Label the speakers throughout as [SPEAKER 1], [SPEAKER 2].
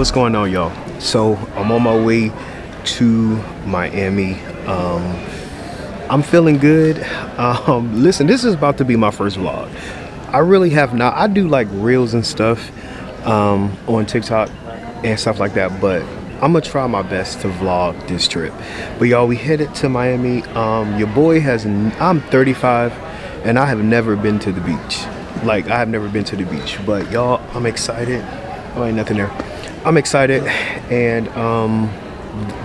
[SPEAKER 1] What's going on, y'all? So I'm on my way to Miami. I'm feeling good. Listen, this is about to be my first vlog. I really have not. I do like reels and stuff on TikTok and stuff like that, but I'm gonna try my best to vlog this trip. But y'all, we headed to Miami. Your boy has. I'm 35, and I have never been to the beach. Like, I have never been to the beach. But y'all, I'm excited. Oh, ain't nothing there. I'm excited, and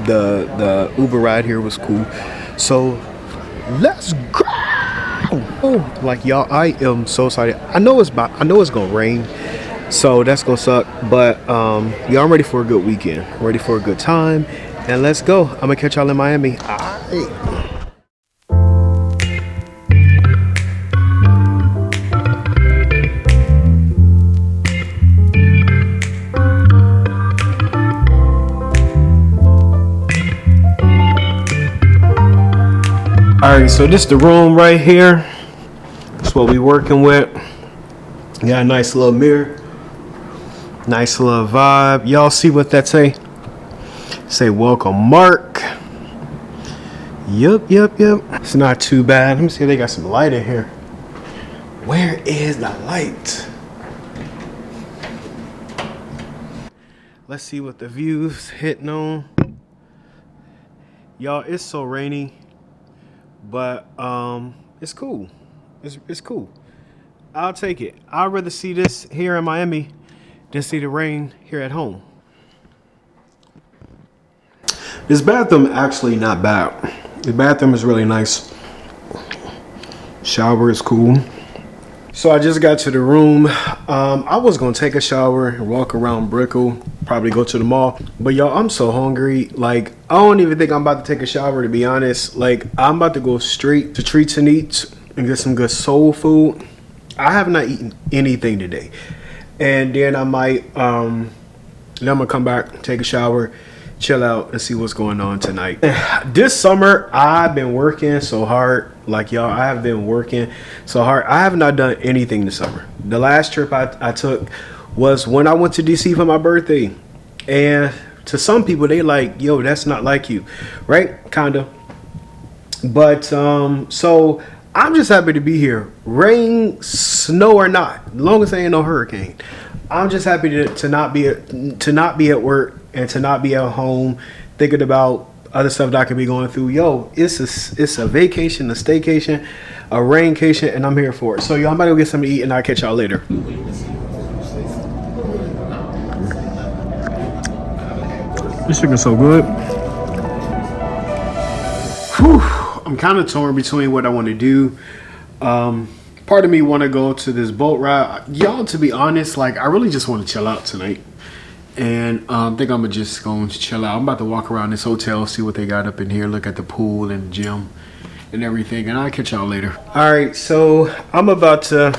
[SPEAKER 1] the Uber ride here was cool. So let's go. Oh, like y'all, I am so excited. I know it's gonna rain, so that's gonna suck. But y'all, I'm ready for a good weekend. Ready for a good time, and let's go. I'm gonna catch y'all in Miami. All right. All right, so this is the room right here. That's what we working with. Got a nice little mirror, nice little vibe. Y'all see what that say? Say welcome, Mark. Yup. It's not too bad. Let me see if they got some light in here. Where is the light? Let's see what the view's hitting on. Y'all, it's so rainy. But it's cool. It's cool. I'll take it. I'd rather see this here in Miami than see the rain here at home. This bathroom actually not bad. The bathroom is really nice. Shower is cool. So I just got to the room. I was gonna take a shower and walk around Brickell, probably go to the mall. But y'all, I'm so hungry. Like, I don't even think I'm about to take a shower, to be honest. Like, I'm about to go straight to Treats and Eats and get some good soul food. I have not eaten anything today. And then I might, then I'm gonna come back, take a shower, chill out, and see what's going on tonight. This summer, I've been working so hard. Like, y'all, I have been working so hard. I have not done anything this summer. The last trip I took was when I went to DC for my birthday. And to some people, they like, yo, that's not like you, right? Kinda. But so I'm just happy to be here, rain, snow or not, as long as there ain't no hurricane. I'm just happy to not be at work and to not be at home thinking about other stuff that I could be going through. Yo, it's a vacation, a staycation, a raincation, and I'm here for it. So y'all, I'm about to go get something to eat, and I'll catch y'all later. This chicken's so good. Whew. I'm kind of torn between what I want to do. Part of me want to go to this boat ride. Y'all, to be honest, like, I really just want to chill out tonight. And I think I'm just going to chill out. I'm about to walk around this hotel, see what they got up in here, look at the pool and the gym and everything, and I'll catch y'all later. All right, so I'm about to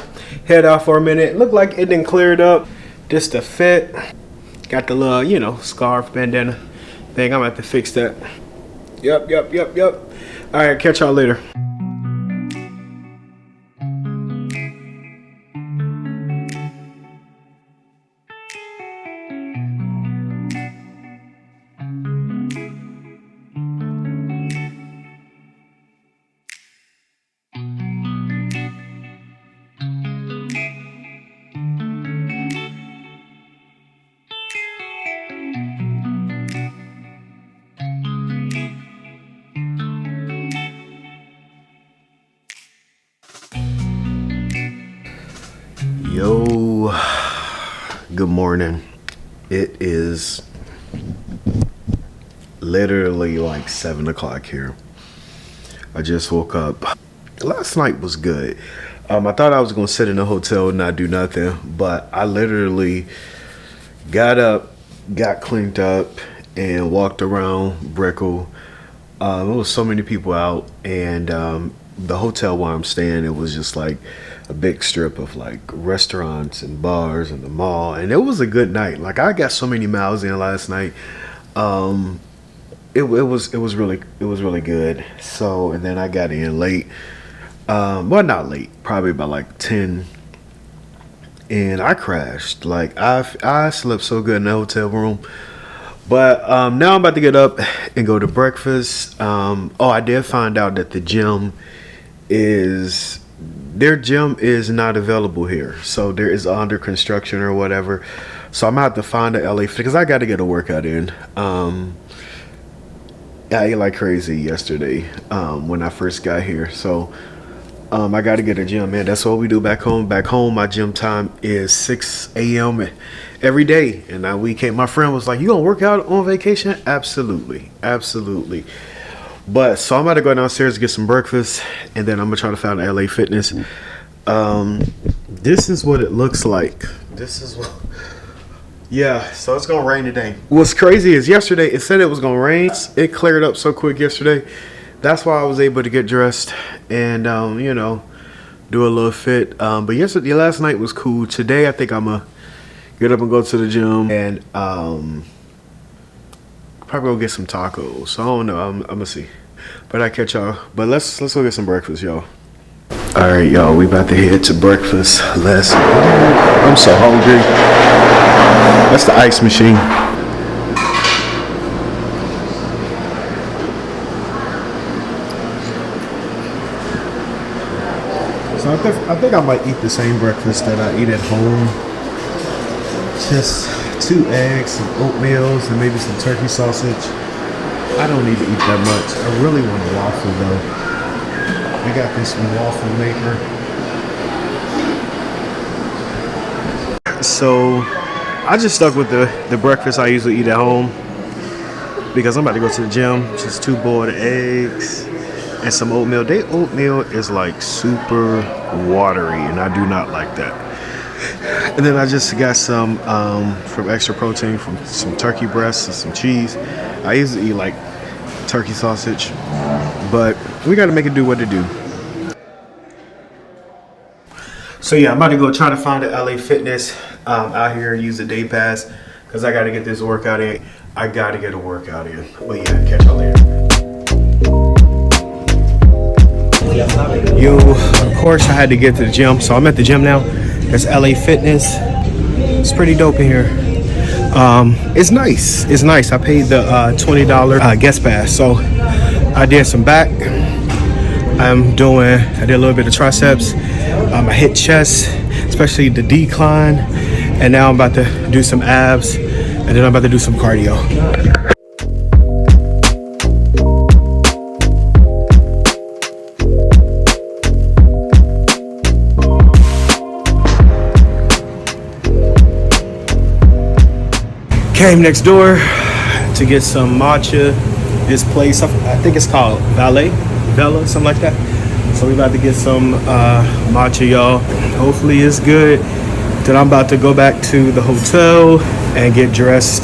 [SPEAKER 1] head out for a minute. Look like it didn't clear it up. Just the fit. Got the little, you know, scarf, bandana thing. I'm gonna have to fix that. Yep. All right, catch y'all later. Yo, good morning. It is literally like 7 o'clock here. I just woke up. Last night was good. I thought I was gonna sit in a hotel and not do nothing, but I literally got up, got cleaned up, and walked around Brickell. There was so many people out, and the hotel where I'm staying, it was just like a big strip of like restaurants and bars and the mall, and it was a good night. Like, I got so many miles in last night. It was really good. So, and then I got in late. Well, not late, probably about like 10 and I crashed. Like I slept so good in the hotel room. But now I'm about to get up and go to breakfast. I did find out that their gym is not available here. So there is under construction or whatever. So I'm gonna have to find a LA because I got to get a workout in. I ate like crazy yesterday when I first got here. So I got to get a gym, man. That's what we do back home. Back home, my gym time is 6 a.m. every day. And my friend was like, you gonna work out on vacation? Absolutely. Absolutely. But so I'm about to go downstairs to get some breakfast, and then I'm gonna try to find LA Fitness. This is what it looks like. Yeah, so it's gonna rain today. What's crazy is yesterday it said it was gonna rain. It cleared up so quick yesterday. That's why I was able to get dressed and do a little fit. But last night was cool. Today I think I'm gonna get up and go to the gym and probably go get some tacos. So I don't know. I'm gonna see. But I catch y'all. But let's go get some breakfast, y'all. All right, y'all. We about to head to breakfast. Let's go. I'm so hungry. That's the ice machine. So I think I might eat the same breakfast that I eat at home. Just 2 eggs, some oatmeals, and maybe some turkey sausage. I don't need to eat that much. I really want a waffle though. I got this waffle maker. So I just stuck with the breakfast I usually eat at home because I'm about to go to the gym. Just 2 boiled eggs and some oatmeal. Their oatmeal is like super watery, and I do not like that. And then I just got some from Extra Protein, from some turkey breasts and some cheese. I usually eat like turkey sausage, but we got to make it do what it do. So yeah, I'm about to go try to find a LA Fitness out here and use the day pass because I got to get this workout in. I got to get a workout in. But yeah, catch y'all later. Yo, of course I had to get to the gym, so I'm at the gym now. There's LA Fitness. It's pretty dope in here. It's nice. It's nice. I paid the $20 guest pass, so I did some back. I did a little bit of triceps. I hit chest, especially the decline, and now I'm about to do some abs, and then I'm about to do some cardio. Came next door to get some matcha. This place, I think it's called Vela, something like that. So we about to get some matcha, y'all. Hopefully it's good. Then I'm about to go back to the hotel and get dressed.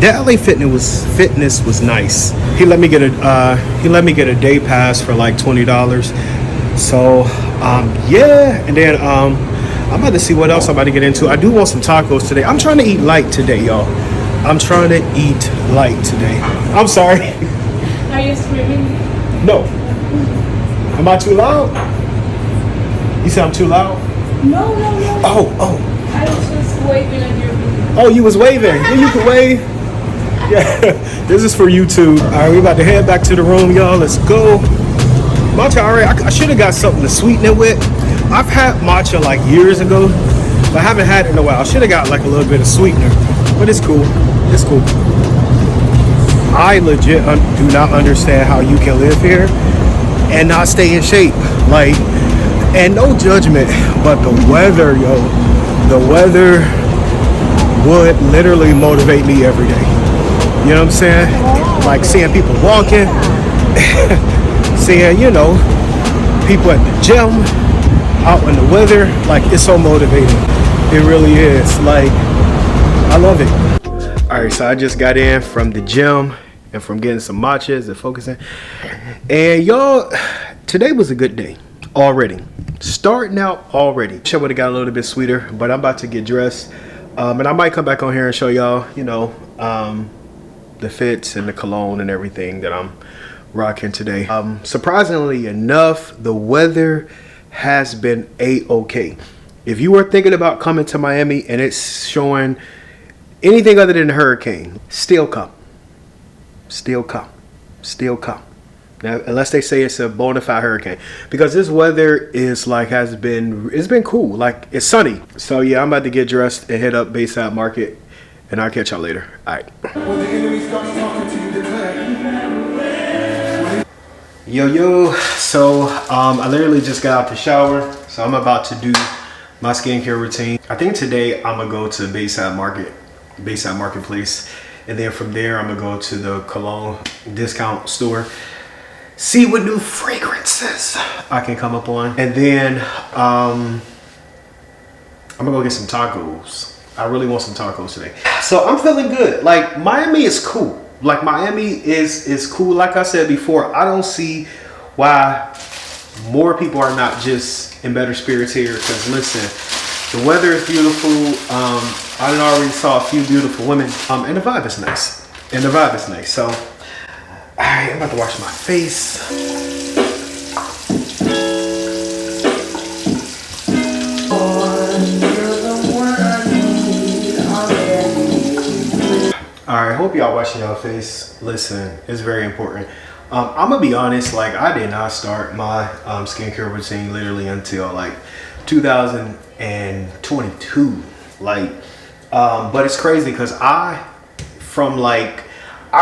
[SPEAKER 1] The LA Fitness was nice. He let me get a day pass for like $20. So yeah, and then I'm about to see what else I'm about to get into. I do want some tacos today. I'm trying to eat light today, y'all. I'm trying to eat light today. I'm sorry.
[SPEAKER 2] Are you screaming?
[SPEAKER 1] No. Am I too loud? You said I'm too loud?
[SPEAKER 2] No.
[SPEAKER 1] Oh.
[SPEAKER 2] I was just waving at your video.
[SPEAKER 1] Oh, you was waving. Yeah, you can wave. Yeah. This is for YouTube. All right, we about to head back to the room, y'all. Let's go. Matcha, all right. I should have got something to sweeten it with. I've had matcha like years ago, but I haven't had it in a while. I should have got like a little bit of sweetener, but it's cool. It's cool. I legit do not understand how you can live here and not stay in shape. Like, and no judgment, but the weather, yo, the weather would literally motivate me every day. You know what I'm saying? Like seeing people walking, seeing, people at the gym, out in the weather, like it's so motivating. It really is. Like, I love it. All right, so I just got in from the gym and from getting some matchas and focusing. And y'all, today was a good day already. Starting out already. Should would have got a little bit sweeter, but I'm about to get dressed. And I might come back on here and show y'all, the fits and the cologne and everything that I'm rocking today. Surprisingly enough, the weather has been a-okay. If you are thinking about coming to Miami and it's showing anything other than a hurricane, still come. Still come. Still come. Now, unless they say it's a bona fide hurricane, because this weather is like it's been cool. Like it's sunny. So yeah, I'm about to get dressed and head up Bayside Market, and I'll catch y'all later. All right. When the enemy starts talking to you, declare. Yo. So I literally just got out the shower, so I'm about to do my skincare routine. I think today I'm gonna go to Bayside Marketplace, and then from there I'm gonna go to the cologne discount store. See what new fragrances I can come up on. And then I'm gonna go get some tacos. I really want some tacos today. So I'm feeling good. Like Miami is cool. Like Miami is cool. Like I said before, I don't see why more people are not just in better spirits here. Because listen, the weather is beautiful. I already saw a few beautiful women. And the vibe is nice. So alright, I'm about to wash my face. Alright, hope y'all washing y'all face. Listen, it's very important. I'm gonna be honest, like I did not start my skincare routine literally until like 2022. Like, but it's crazy because I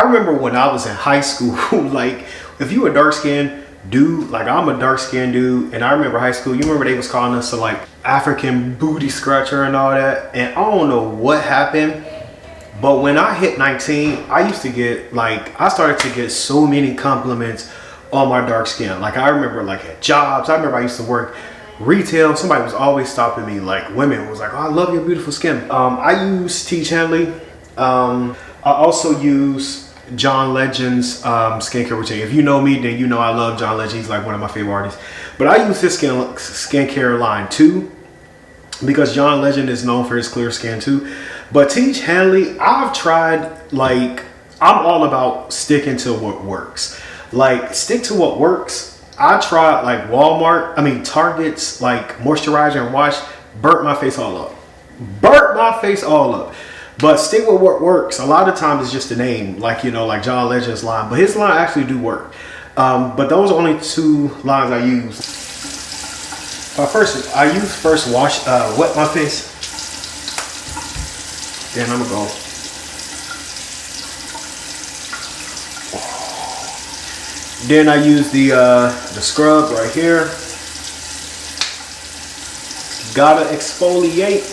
[SPEAKER 1] remember when I was in high school, like if you a dark skinned dude, like I'm a dark skinned dude, and I remember high school, you remember they was calling us like African booty scratcher and all that, and I don't know what happened, but when I hit 19, I started to get so many compliments on my dark skin. Like I remember like at jobs, I remember I used to work retail, somebody was always stopping me, like women was like, oh, I love your beautiful skin. I use T. Hanley. I also use John Legend's skincare routine. If you know me, then you know I love John Legend. He's like one of my favorite artists. But I use his skincare line too, because John Legend is known for his clear skin too. But T. Hanley, I've tried, like, I'm all about sticking to what works. Like, stick to what works. I tried like Target's like moisturizer and wash, burnt my face all up. But stick with what works. A lot of times it's just a name, like, like John Legend's line, but his line actually do work. But those are only two lines I use. First wash, wet my face. Then I'm gonna go. Then I use the scrub right here. Gotta exfoliate.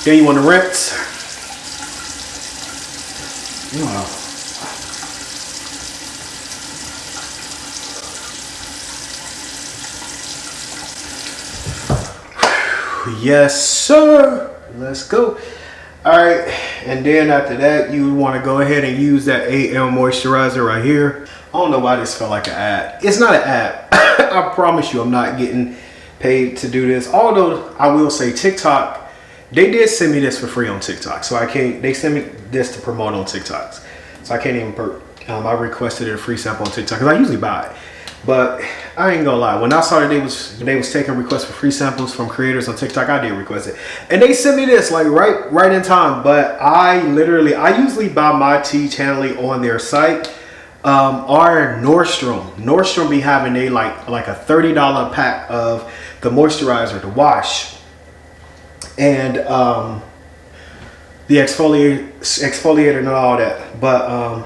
[SPEAKER 1] Then you want to rinse. Yes, sir. Let's go. All right, and then after that, you want to go ahead and use that AM moisturizer right here. I don't know why this felt like an ad. It's not an ad. I promise you, I'm not getting paid to do this. Although I will say TikTok, they did send me this for free on TikTok, so I can't. They sent me this to promote on TikToks, so I can't even. I requested a free sample on TikTok because I usually buy it, but I ain't gonna lie. When I saw that they was taking requests for free samples from creators on TikTok, I did request it, and they sent me this like right in time. But I usually buy my T. Hanley on their site, or Nordstrom. Nordstrom be having like a $30 pack of the moisturizer, the wash, and the exfoliator and all that. But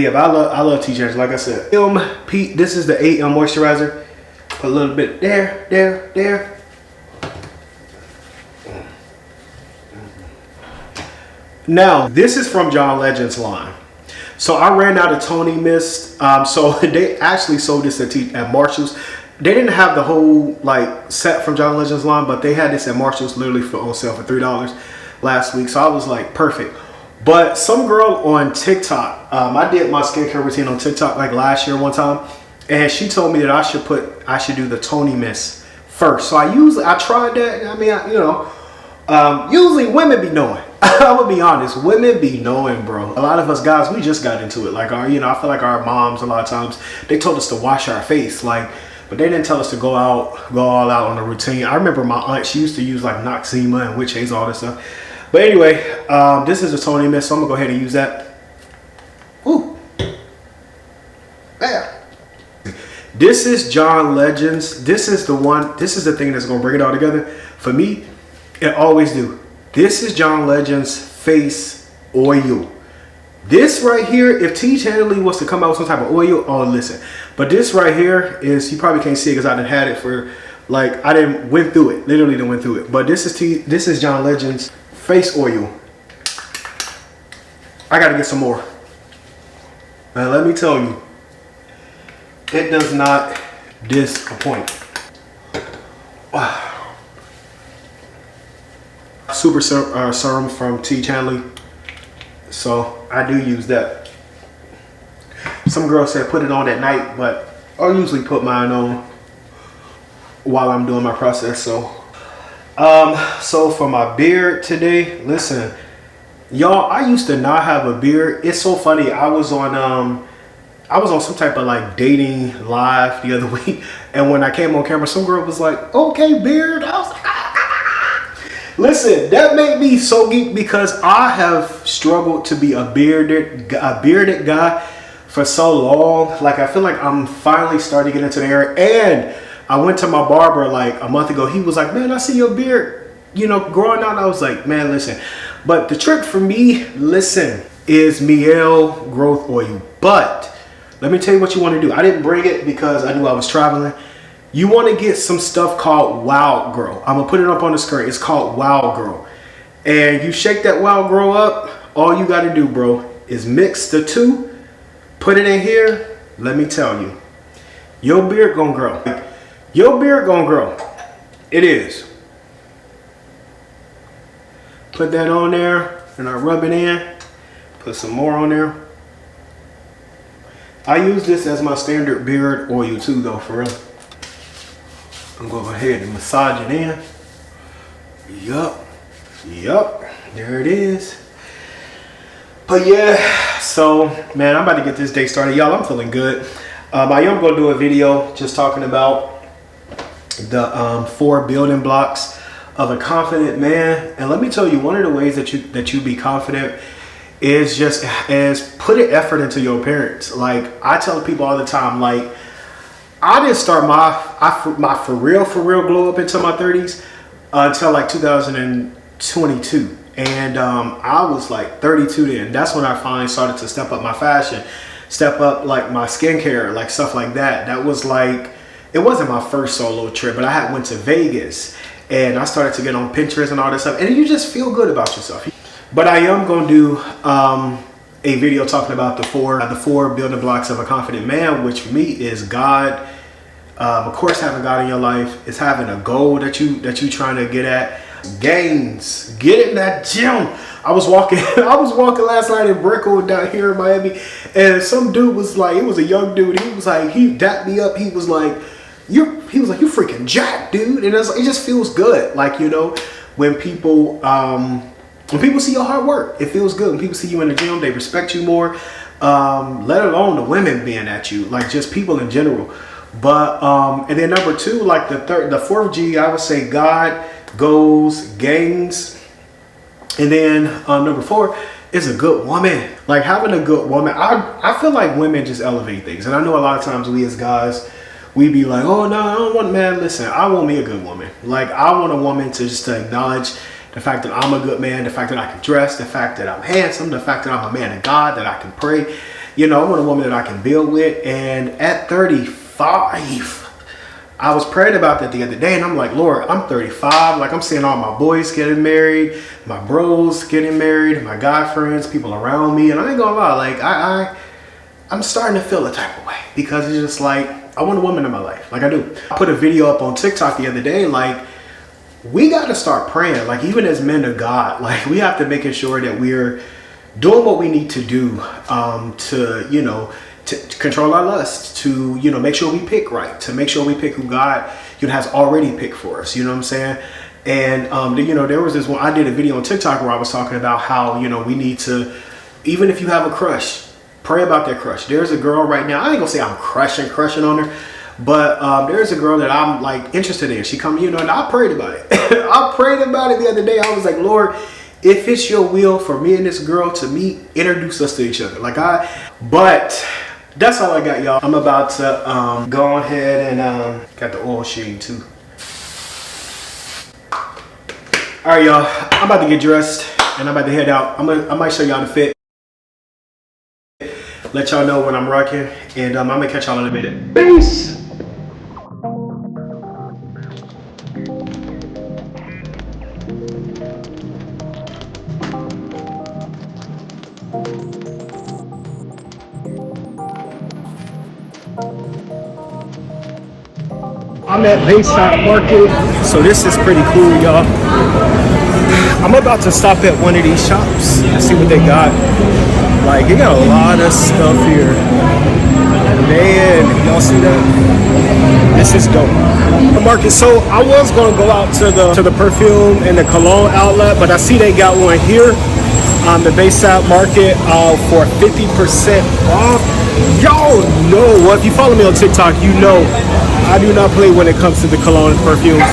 [SPEAKER 1] yeah, but I love T. Hanley. Like I said, this is the AM moisturizer. Put a little bit there. Now this is from John Legend's line. So I ran out of Tony Mist. So they actually sold this at Marshall's. They didn't have the whole like set from John Legend's line, but they had this at Marshall's literally on sale for $3 last week. So I was like, perfect. But some girl on TikTok, I did my skincare routine on TikTok like last year one time, and she told me that I should do the Tony Mist first. So I tried that. I mean, usually women be knowing. I'm gonna be honest, women be knowing, bro. A lot of us guys, we just got into it. Like our, you know, I feel like our moms a lot of times they told us to wash our face, like, but they didn't tell us to go all out on the routine. I remember my aunt, she used to use like Noxzema and witch hazel, all this stuff. But anyway, this is a Tony mist, so I'm gonna go ahead and use that. Ooh, bam. This is John Legends. This is the one. This is the thing that's gonna bring it all together for me. It always do. This is John Legend's face oil. This right here, if T. Chanley was to come out with some type of oil, oh listen. But this right here is, you probably can't see it because I done had it for, like, I didn't went through it. Literally didn't went through it. But this is John Legend's face oil. I gotta get some more. Now let me tell you, it does not disappoint. Super serum from T. Chanley, so I do use that. Some girls said put it on at night, but I usually put mine on while I'm doing my process. So for my beard today, listen, y'all, I used to not have a beard. It's so funny. I was on some type of like dating live the other week, and when I came on camera, some girl was like, "Okay, beard." I was like, listen, that made me so geek because I have struggled to be a bearded guy for so long. Like, I feel like I'm finally starting to get into the area. And I went to my barber like a month ago. He was like, "Man, I see your beard, you know, growing out." And I was like, "Man, listen." But the trick for me, listen, is Miel growth oil. But let me tell you what you want to do. I didn't bring it because I knew I was traveling. You want to get some stuff called Wild Girl. I'm gonna put it up on the screen. It's called Wild Girl, and you shake that Wild Girl up. All you got to do, bro, is mix the two, put it in here. Let me tell you, your beard gonna grow. Your beard gonna grow. It is. Put that on there, and I rub it in. Put some more on there. I use this as my standard beard oil too, though, for real. I'm gonna go ahead and massage it in. Yup, there it is. But yeah, so man, I'm about to get this day started. Y'all, I'm feeling good. I am gonna do a video just talking about the 4 building blocks of a confident man. And let me tell you, one of the ways that you be confident is just as putting effort into your appearance. Like, I tell people all the time, like, I didn't start my for real glow up until my 30s until like 2022, and I was like 32 then. That's when I finally started to step up my fashion, step up like my skincare, like stuff like that. That was like, it wasn't my first solo trip, but I had went to Vegas and I started to get on Pinterest and all this stuff, and you just feel good about yourself. But I am gonna do a video talking about the four building blocks of a confident man, which for me is God. Of course, having God in your life is having a goal that you trying to get at. Gains, get in that gym. I was walking last night in Brickell down here in Miami, and some dude was like, it was a young dude. He was like, he dapped me up. He was like, you freaking jacked, dude. And it just feels good, like, you know, when people see your hard work, it feels good. When people see you in the gym, they respect you more. Let alone the women being at you, like just people in general. But and then number 2, like the fourth G, I would say God, goals, gains. And then number 4 is a good woman. Like, having a good woman, I feel like women just elevate things. And I know a lot of times we as guys, we be like, oh no, I don't want, man, listen, I want me a good woman. Like, I want a woman to just acknowledge the fact that I'm a good man, the fact that I can dress, the fact that I'm handsome, the fact that I'm a man of God, that I can pray. You know, I want a woman that I can build with. And at 35, I was praying about that the other day, and I'm like, Lord, I'm 35. Like, I'm seeing all my boys getting married, my bros getting married, my guy friends, people around me. And I ain't gonna lie, like, I'm starting to feel a type of way, because it's just like, I want a woman in my life. Like, I do. I put a video up on TikTok the other day, like, we got to start praying, like, even as men of God, like, we have to make sure that we're doing what we need to do to, you know, to control our lust, to, you know, make sure we pick right, to make sure we pick who God, you know, has already picked for us. You know what I'm saying? And you know, there was this one, I did a video on TikTok where I was talking about how, you know, we need to, even if you have a crush, pray about that crush. There's a girl right now, I ain't gonna say I'm crushing on her, but there's a girl that I'm like interested in. She come, you know, and I prayed about it. I prayed about it the other day. I was like, Lord, if it's your will for me and this girl to meet, introduce us to each other. But that's all I got, y'all. I'm about to go ahead and got the oil sheen too. All right, y'all, I'm about to get dressed and I'm about to head out. I might show y'all the fit. Let y'all know when I'm rocking, and I'm gonna catch y'all in a minute. Peace. I'm at Bayside Market, so this is pretty cool, y'all. I'm about to stop at one of these shops and see what they got. Like, they got a lot of stuff here. Man, y'all see that? This is dope. The market. So I was gonna go out to the perfume and the cologne outlet, but I see they got one here on the Bayside Market for 50% off. Y'all know, well, if you follow me on TikTok, you know I do not play when it comes to the cologne and perfumes.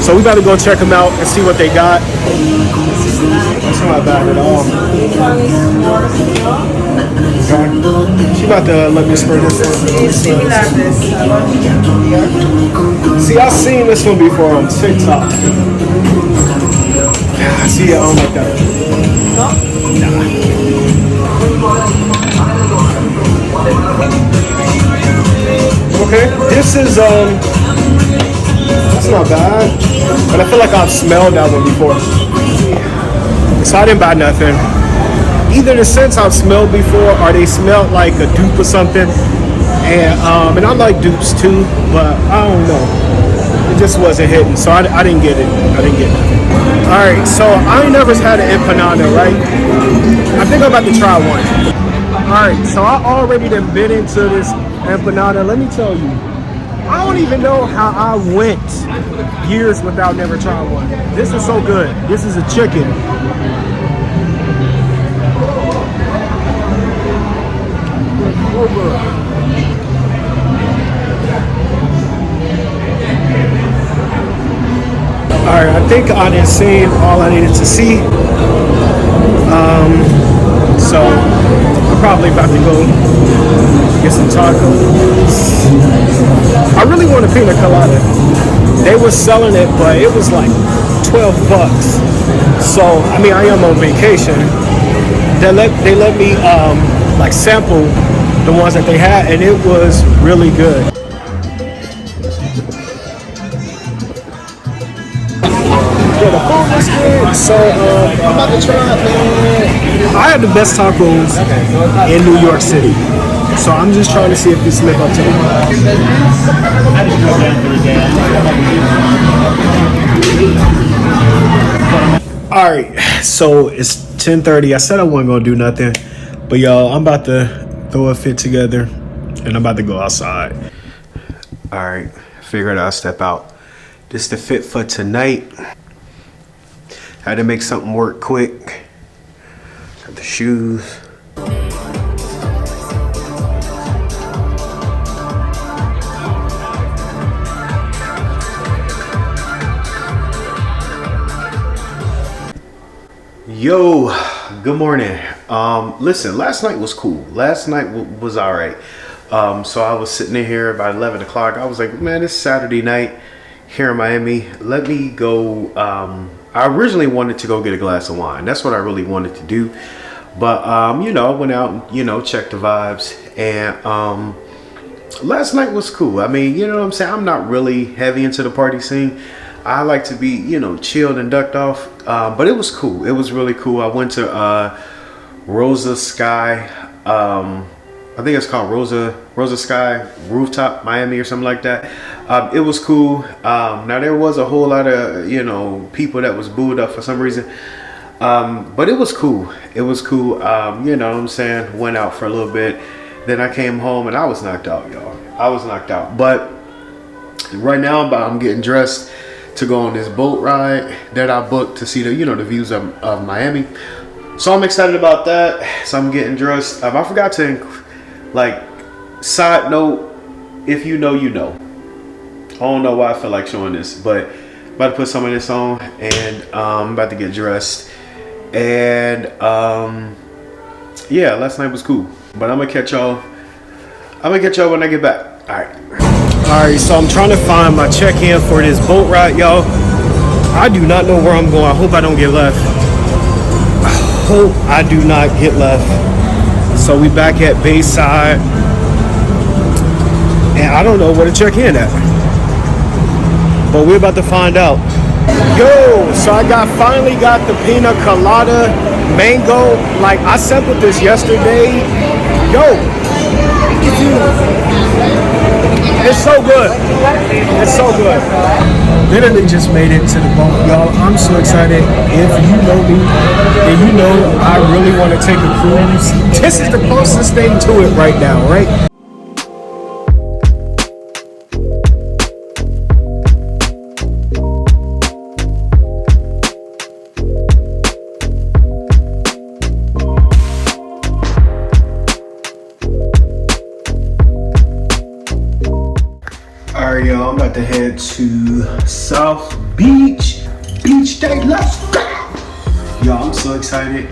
[SPEAKER 1] So we better go check them out and see what they got. That's not bad at all. She about to let me spray this one. See, I've seen this one before on TikTok. See, I don't like that. Nah. Okay, this is that's not bad, but I feel like I've smelled that one before, so I didn't buy nothing. Either the scents I've smelled before, or they smelled like a dupe or something, and I like dupes too, but I don't know. It just wasn't hitting, so I didn't get it. I didn't get it. All right, so I ain't never had an empanada, right? I think I'm about to try one. All right, so I already done been into this empanada. Let me tell you, I don't even know how I went years without never trying one. This is so good. This is a chicken. So good. All right, I think I done seen all I needed to see. So I'm probably about to go get some tacos. I really want a pina colada. They were selling it, but it was like 12 bucks. So, I mean, I am on vacation. They let me like sample the ones that they had, and it was really good. Yeah, the food was good. So I'm about to try it, man. I had the best tacos in New York City. So I'm just trying to see if this live up to it. All right, so it's 10:30. I said I wasn't gonna do nothing, but y'all, I'm about to throw a fit together, and I'm about to go outside. All right, figured I'll step out. This is the fit for tonight. Had to make something work quick. Got the shoes. Yo, good morning. Listen, last night was cool. Last night was all right. So I was sitting in here about 11 o'clock. I was like, man, it's Saturday night here in Miami. Let me go. I originally wanted to go get a glass of wine. That's what I really wanted to do. But, you know, I went out and, you know, checked the vibes. And last night was cool. I mean, you know what I'm saying? I'm not really heavy into the party scene. I like to be, you know, chilled and ducked off. But it was cool. It was really cool. I went to Rosa Sky. I think it's called Rosa Sky Rooftop Miami or something like that. It was cool. Now there was a whole lot of, you know, people that was booed up for some reason. But it was cool. It was cool. You know what I'm saying? Went out for a little bit. Then I came home and I was knocked out, y'all. I was knocked out. But right now I'm getting dressed to go on this boat ride that I booked to see the, you know, the views of Miami. So I'm excited about that. So I'm getting dressed. I forgot to, like, side note, if you know, you know. I don't know why I feel like showing this, but I'm about to put some of this on, and I'm about to get dressed. And yeah, last night was cool. But I'm gonna catch y'all when I get back. Alright, so I'm trying to find my check-in for this boat ride, y'all. I do not know where I'm going. I hope I don't get left. I hope I do not get left. So we back at Bayside, and I don't know where to check in at, but we're about to find out. Yo, so I finally got the pina colada mango. Like, I sampled this yesterday. Yo, it's so good. It's so good. Literally just made it to the boat, y'all. I'm so excited. If you know me, then you know I really want to take a cruise. This is the closest thing to it right now, right? Alright, y'all, I'm about to head to South Beach. Beach day, let's go! Y'all, I'm so excited.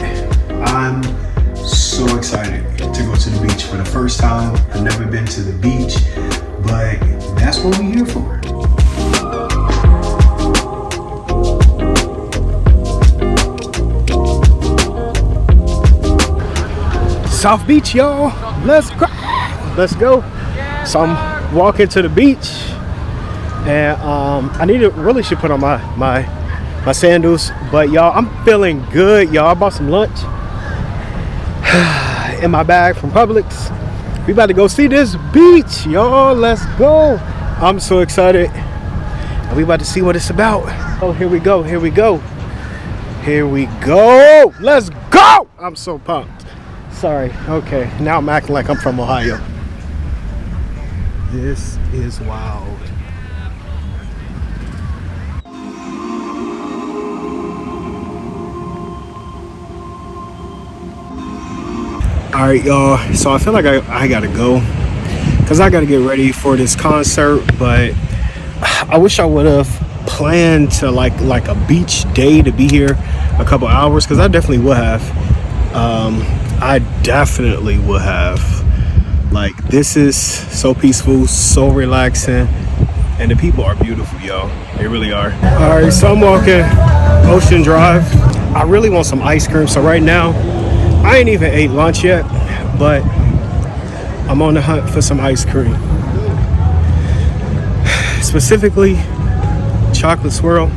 [SPEAKER 1] I'm so excited to go to the beach for the first time. I've never been to the beach, but that's what we're here for. South Beach, y'all. Let's go. Let's go. So I'm walking to the beach, and I really should put on my sandals, but y'all, I'm feeling good, y'all. I bought some lunch in my bag from Publix. We about to go see this beach, y'all. Let's go. I'm so excited, and we about to see what it's about. Oh, here we go. Here we go. Here we go. Let's go. I'm so pumped. Sorry. Okay, now I'm acting like I'm from Ohio. This is wild. All right, y'all. So I feel like I gotta go, because I gotta get ready for this concert. But I wish I would have planned to like a beach day to be here a couple hours, because I definitely would have. I definitely would have. Like, this is so peaceful, so relaxing, and the people are beautiful, y'all. They really are. All right, so I'm walking Ocean Drive. I really want some ice cream. So right now, I ain't even ate lunch yet, but I'm on the hunt for some ice cream. Specifically, chocolate swirl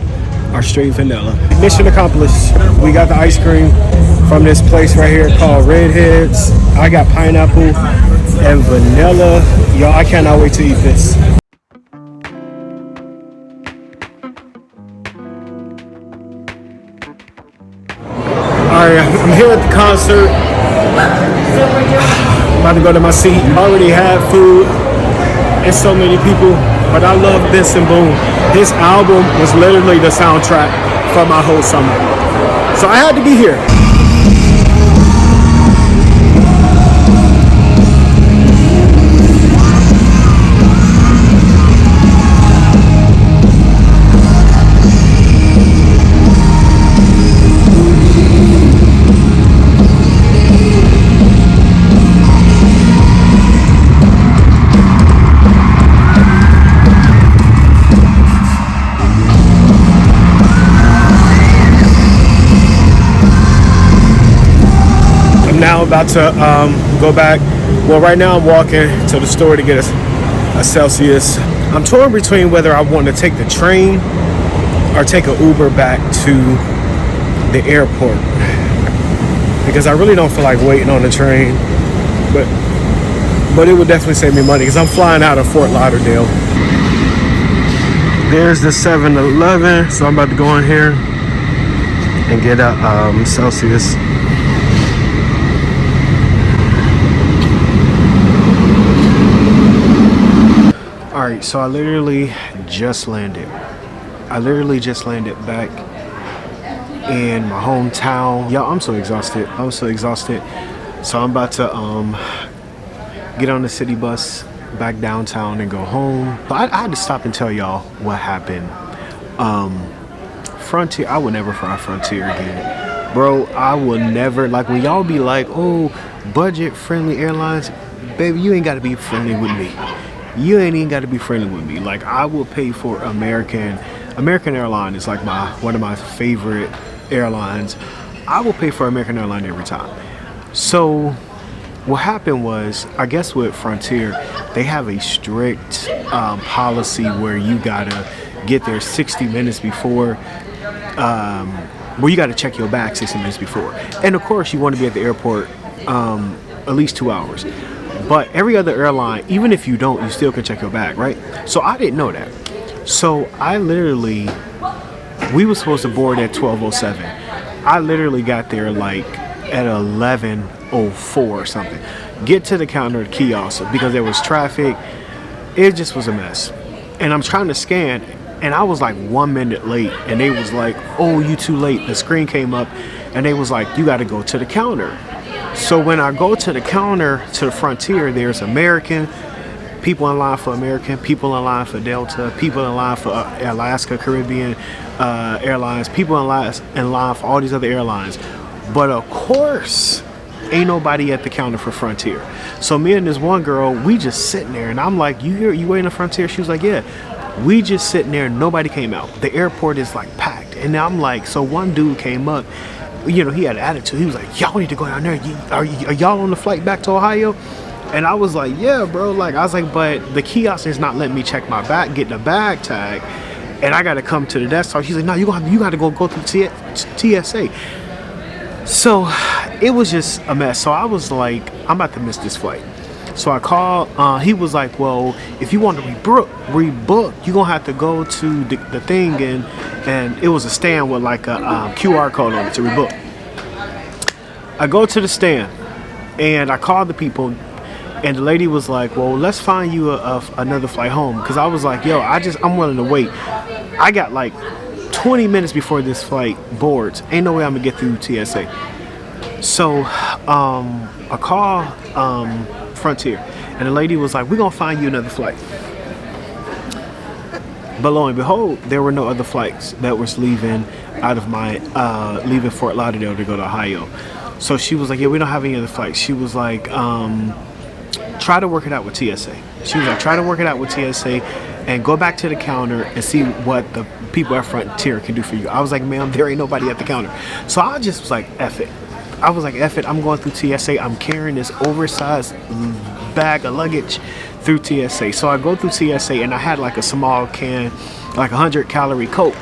[SPEAKER 1] or straight vanilla. Mission accomplished. We got the ice cream from this place right here called Redheads. I got pineapple and vanilla. Y'all, I cannot wait to eat this. Alright, I'm here at the concert. I'm about to go to my seat. Already had food and so many people, but I love Benson Boone. His album was literally the soundtrack for my whole summer. So I had to be here. Now about to go back. Well, right now I'm walking to the store to get a Celsius. I'm torn between whether I want to take the train or take an Uber back to the airport, because I really don't feel like waiting on the train, but it would definitely save me money because I'm flying out of Fort Lauderdale. There's the 7-Eleven, so I'm about to go in here and get a Celsius. All right, so I literally just landed. I literally just landed back in my hometown. Y'all, I'm so exhausted. I'm so exhausted. So I'm about to get on the city bus back downtown and go home. But I had to stop and tell y'all what happened. Frontier, I would never fly Frontier again. Bro, I will never, like when y'all be like, oh, budget friendly airlines, baby, you ain't gotta be friendly with me. You ain't even gotta be friendly with me. Like I will pay for American Airline is like one of my favorite airlines. I will pay for American Airline every time. So what happened was, I guess with Frontier, they have a strict policy where you gotta get there 60 minutes before, where you gotta check your bag 60 minutes before. And of course, you want to be at the airport at least 2 hours. But every other airline, even if you don't, you still can check your bag, right? So I didn't know that. So we were supposed to board at 12:07. I literally got there like at 11:04 or something. Get to the counter, the kiosk, because there was traffic. It just was a mess. And I'm trying to scan, and I was like 1 minute late, and they was like, oh, you too late. The screen came up, and they was like, you got to go to the counter. So when I go to the counter to the Frontier, there's American, people in line for American, people in line for Delta, people in line for Alaska, Caribbean Airlines, people in line for all these other airlines. But of course, ain't nobody at the counter for Frontier. So me and this one girl, we just sitting there, and I'm like, you waiting on Frontier? She was like, yeah. We just sitting there, nobody came out. The airport is like packed. And I'm like, so one dude came up, you know, he had an attitude. He was like, y'all need to go down there. Are y'all on the flight back to Ohio? And I was like, yeah, bro. Like, I was like, but the kiosk is not letting me check my bag, get the bag tag, and I got to come to the desk. So she's like, no, you got to go through TSA. So it was just a mess. So I was like, I'm about to miss this flight. So I called. He was like, well, if you want to rebook, you're going to have to go to the thing. And it was a stand with like a QR code on it to rebook. I go to the stand and I called the people. And the lady was like, well, let's find you another flight home. Because I was like, yo, I'm willing to wait. I got like 20 minutes before this flight boards. Ain't no way I'm going to get through TSA. So I call Frontier. And the lady was like, we're going to find you another flight. But lo and behold, there were no other flights that was leaving out of leaving Fort Lauderdale to go to Ohio. So she was like, yeah, we don't have any other flights. She was like, try to work it out with TSA. She was like, try to work it out with TSA and go back to the counter and see what the people at Frontier can do for you. I was like, ma'am, there ain't nobody at the counter. So I just was like, F it. I was like, F it, I'm going through TSA. I'm carrying this oversized bag of luggage through TSA. So I go through TSA and I had like a small can, like 100-calorie Coke.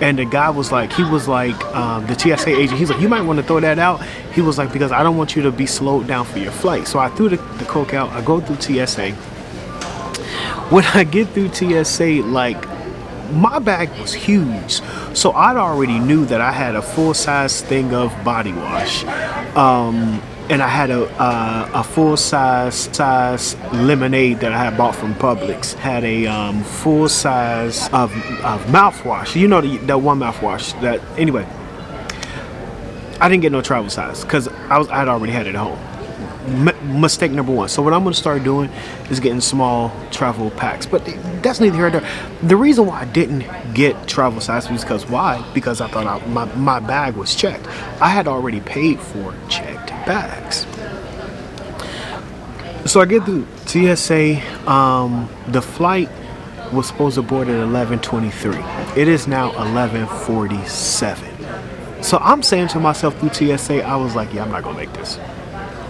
[SPEAKER 1] And the guy was like, the TSA agent, he's like, you might want to throw that out. He was like, because I don't want you to be slowed down for your flight. So I threw the Coke out. I go through TSA. When I get through TSA, like, my bag was huge. So I already knew that I had a full-size thing of body wash. And I had a full-size lemonade that I had bought from Publix. Had a full size of mouthwash. You know that one mouthwash. That anyway. I didn't get no travel size because I'd already had it at home. Mistake number one. So what I'm going to start doing is getting small travel packs. But that's neither here nor there. The reason why I didn't get travel size was because why? Because I thought my bag was checked. I had already paid for checked bags. So I get through TSA. The flight was supposed to board at 11:23. It is now 11:47. So I'm saying to myself through TSA, I was like, yeah, I'm not going to make this.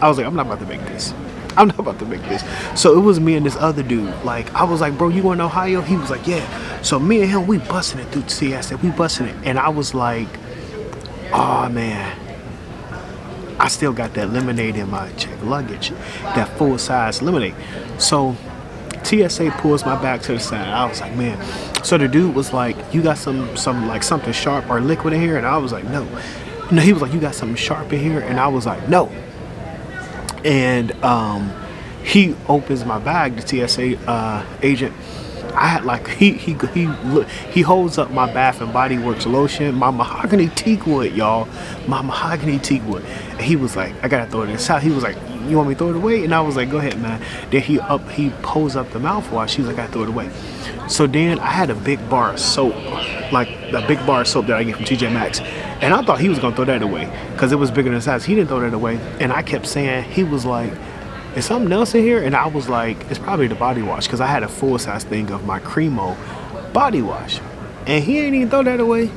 [SPEAKER 1] I was like, I'm not about to make this. I'm not about to make this. So it was me and this other dude. Like, I was like, bro, you going to Ohio? He was like, yeah. So me and him, we busting it through TSA. We busting it. And I was like, oh, man. I still got that lemonade in my checked luggage. That full-size lemonade. So TSA pulls my bag to the side. I was like, man. So the dude was like, you got some like something sharp or liquid in here? And I was like, no. No, he was like, you got something sharp in here? And I was like, no. And he opens my bag, the TSA agent, I had like he holds up my Bath and Body Works lotion, my mahogany teak wood, y'all, my mahogany teak wood. And he was like, I gotta throw this out. He was like, you want me to throw it away? And I was like, go ahead, man. Then he pulls up the mouthwash. He was like, I gotta throw it away. So then I had a big bar of soap, like a big bar of soap that I get from TJ Maxx, and I thought he was gonna throw that away because it was bigger than size. He didn't throw that away, and I kept saying, he was like, is something else in here? And I was like, it's probably the body wash, because I had a full size thing of my Cremo body wash, and he ain't even throw that away.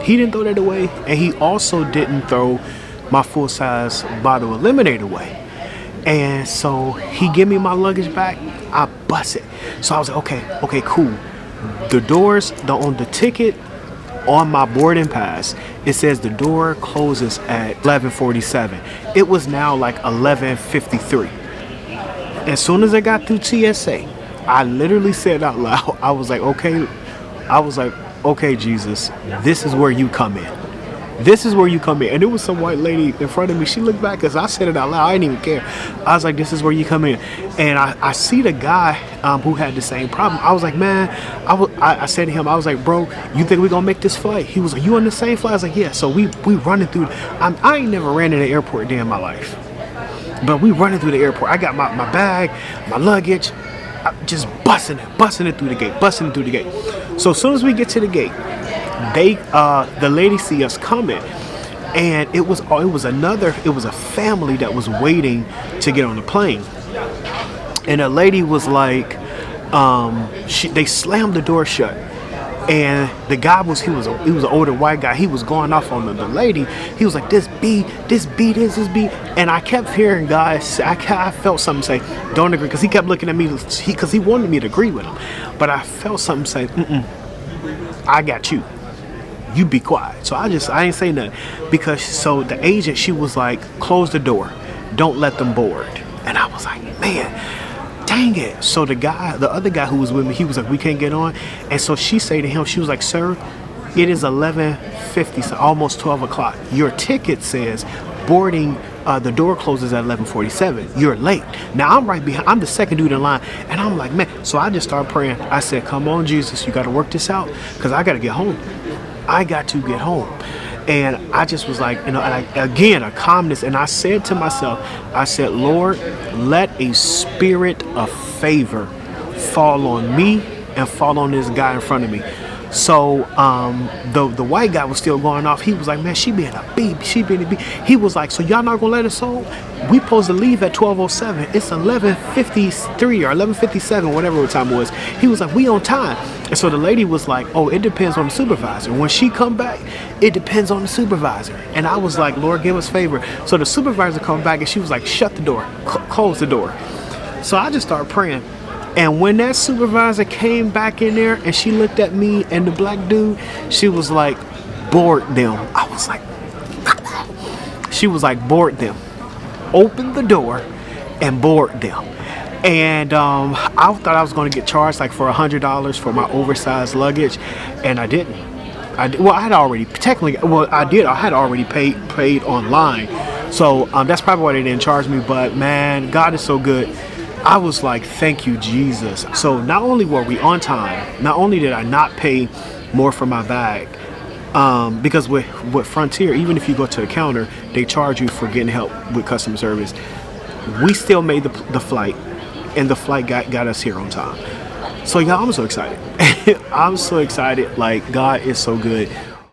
[SPEAKER 1] He didn't throw that away, and he also didn't throw my full size bottle of lemonade away. And so he give me my luggage back. I bust it. So I was like, okay, cool. The doors, on the ticket on my boarding pass, it says the door closes at 11:47. It was now like 11:53. As soon as I got through TSA, I literally said out loud, I was like, okay, Jesus, this is where you come in. This is where you come in. And there was some white lady in front of me. She looked back because I said it out loud. I didn't even care. I was like, this is where you come in. And I see the guy who had the same problem. I was like, man, I said to him, I was like, bro, you think we're going to make this flight? He was like, you on the same flight? I was like, yeah. So we running through. I ain't never ran in the airport a day in my life. But we running through the airport. I got my bag, my luggage, just busting it through the gate. So as soon as we get to the gate, the lady see us coming, and it was a family that was waiting to get on the plane, and a lady was like, they slammed the door shut, and the guy he was an older white guy. He was going off on the lady. He was like, this B, and I kept hearing guys. I felt something say, don't agree, because he kept looking at me, because he wanted me to agree with him, but I felt something say, I got you. You be quiet. So I ain't say nothing, because so the agent, she was like, close the door, don't let them board. And I was like, man, dang it. So the other guy who was with me, he was like, we can't get on. And so she say to him, she was like, sir, it is 11:50, so almost 12 o'clock. Your ticket says boarding, the door closes at 11:47. You're late. Now I'm right behind. I'm the second dude in line, and I'm like, man. So I just started praying. I said, come on, Jesus, you got to work this out, because I got to get home. I got to get home. And I just was like, and again, a calmness. And I said to myself, I said, Lord, let a spirit of favor fall on me and fall on this guy in front of me. So the white guy was still going off. He was like, man, she being a B. He was like, so y'all not gonna let us home? We supposed to leave at 12:07. It's 11:53 or 11:57, whatever time it was. He was like, we on time. And so the lady was like, oh, it depends on the supervisor. When she come back, it depends on the supervisor. And I was like, Lord, give us favor. So the supervisor come back, and she was like, shut the door, close the door. So I just started praying. And when that supervisor came back in there, and she looked at me and the black dude, she was like, board them. I was like, she was like, board them. Open the door and board them. And I thought I was going to get charged like for $100 for my oversized luggage, and I didn't. I had already paid online, so that's probably why they didn't charge me. But man, God is so good. I was like, thank you, Jesus. So not only were we on time, not only did I not pay more for my bag, because with Frontier, even if you go to the counter, they charge you for getting help with customer service. We still made the flight, and the flight got us here on time. So y'all, I'm so excited. I'm so excited. Like, God is so good.